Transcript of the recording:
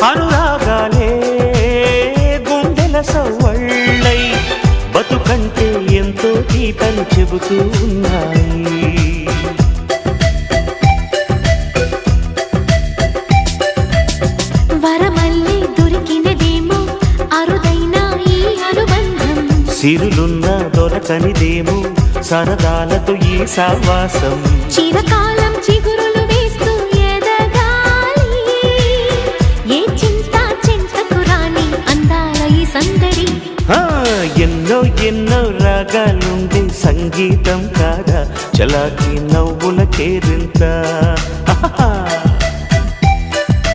అనురాగాలే గుండెల సవ్వళ్ళై బతుకంటే ఎంతో తీపని చెబుతూ ఉన్నాయి. వరమల్లి దొరికినదేమో అరుదైన ఈ అనుబంధం, సిరులున్న దొరకనిదేమో సరదాలతో ఈ సావాసం. చిరకాలం చిగురులు వేస్తూ ఎదగాలి, ఏ చింత చింతకు రాని అందాల ఈ సందడి. ఎన్నో ఎన్నో రాగాలుండే సంగీతం కాదా చలాకి నవ్వుల కేరింత.